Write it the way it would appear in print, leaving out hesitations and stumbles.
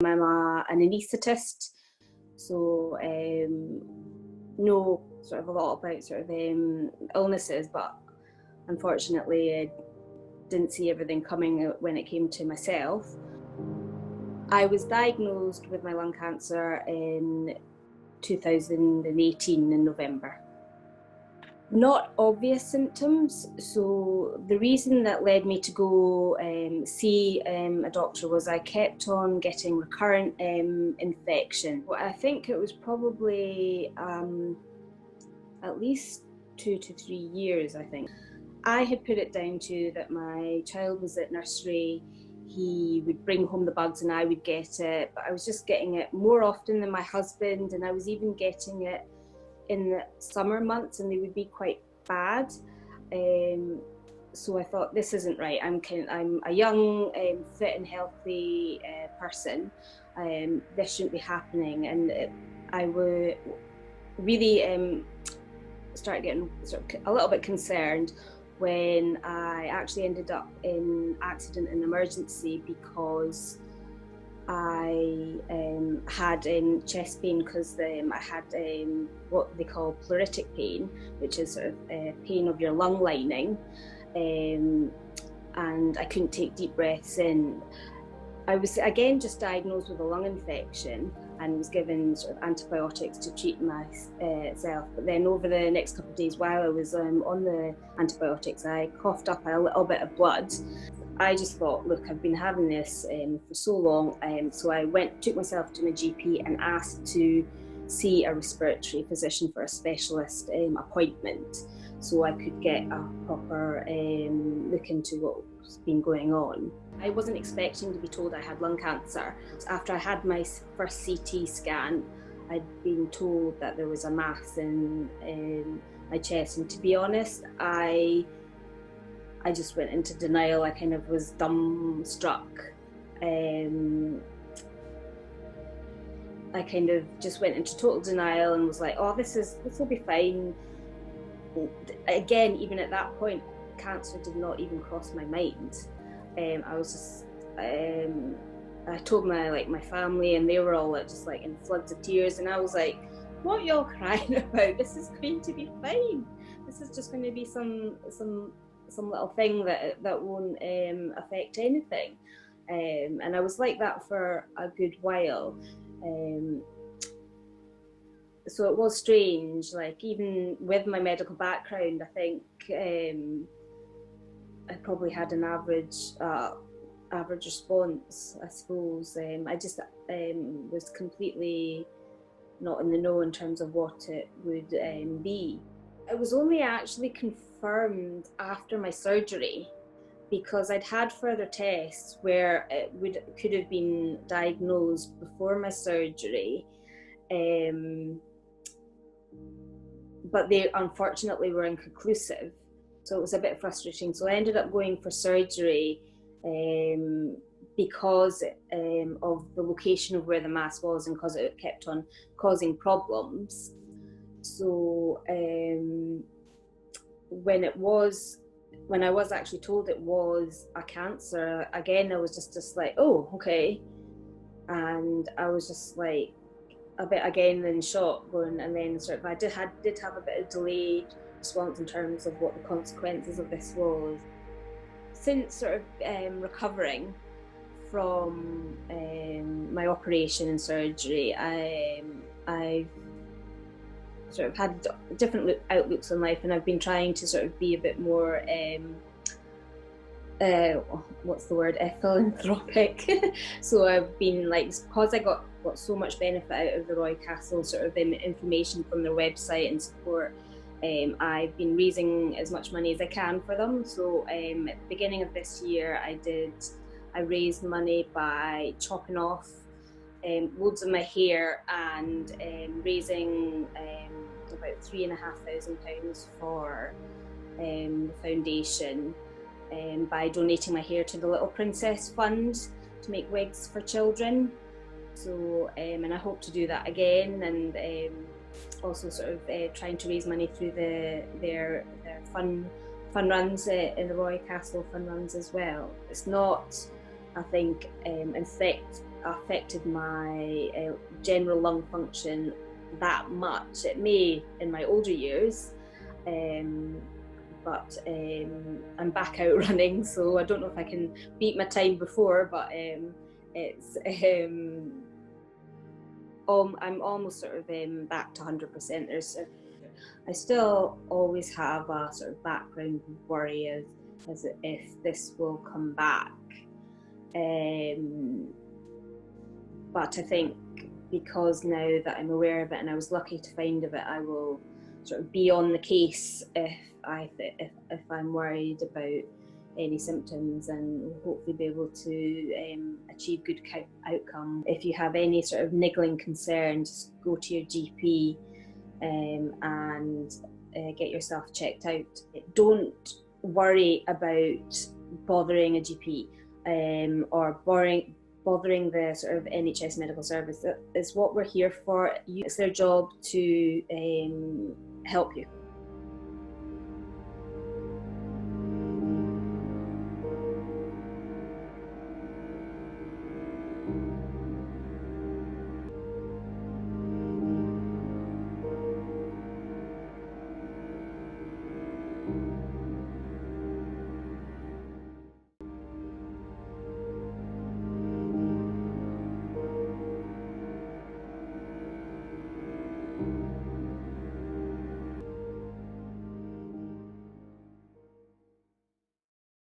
I'm an anaesthetist, so know sort of a lot about sort of illnesses, but unfortunately I didn't see everything coming when it came to myself. I was diagnosed with my lung cancer in 2018 in November. Not obvious symptoms, so the reason that led me to go see a doctor was I kept on getting recurrent infection. I think it was probably at least 2 to 3 years, I think. I had put it down to that my child was at nursery, he would bring home the bugs and I would get it, but I was just getting it more often than my husband, and I was even getting it in the summer months and they would be quite bad. So I thought, this isn't right. I'm a young, fit and healthy person. This shouldn't be happening. And I would really start getting sort of a little bit concerned when I actually ended up in accident and emergency because I had chest pain because I had what they call pleuritic pain, which is sort of pain of your lung lining, and I couldn't take deep breaths in. I was again just diagnosed with a lung infection and was given sort of antibiotics to treat myself. But then over the next couple of days while I was on the antibiotics, I coughed up a little bit of blood. I just thought, look, I've been having this for so long, so I took myself to my GP and asked to see a respiratory physician for a specialist appointment, so I could get a proper look into what's been going on. I wasn't expecting to be told I had lung cancer. After I had my first CT scan, I'd been told that there was a mass in my chest, and to be honest, I just went into denial. I kind of was dumbstruck. I kind of just went into total denial and was like, oh, this will be fine. Again, even at that point, cancer did not even cross my mind. I was just, I told my family, and they were all just like in floods of tears, and I was like, what are y'all crying about? This is going to be fine. This is just going to be some little thing that won't affect anything. And I was like that for a good while. So it was strange, like even with my medical background, I think I probably had an average response, I suppose. I just was completely not in the know in terms of what it would be. It was only actually confirmed after my surgery, because I'd had further tests where it could have been diagnosed before my surgery, but they unfortunately were inconclusive. So it was a bit frustrating. So I ended up going for surgery because of the location of where the mass was and because it kept on causing problems. So when I was actually told it was a cancer, again, I was just like, oh, okay. And I was just like a bit again in shock, going, and then sort of I did have a bit of delayed response in terms of what the consequences of this was. Since sort of recovering from my operation and surgery, I've sort of had different outlooks on life, and I've been trying to sort of be a bit more what's the word, philanthropic. So I've been like, because I got so much benefit out of the Roy Castle sort of information from their website and support, I've been raising as much money as I can for them. So at the beginning of this year, I raised money by chopping off loads of my hair and raising about £3,500 for the foundation, by donating my hair to the Little Princess Fund to make wigs for children. So and I hope to do that again, and also sort of trying to raise money through their fun runs in the Roy Castle fun runs as well. It's not, I think, affected my general lung function that much. It may in my older years, but I'm back out running, so I don't know if I can beat my time before, but it's I'm almost sort of back to 100%. I still always have a sort of background worry as if this will come back. But I think because now that I'm aware of it, and I was lucky to find of it, I will sort of be on the case if I'm worried about any symptoms, and will hopefully be able to achieve good outcome. If you have any sort of niggling concerns, go to your GP and get yourself checked out. Don't worry about bothering a GP or bothering the sort of NHS medical service. It's what we're here for. It's their job to help you.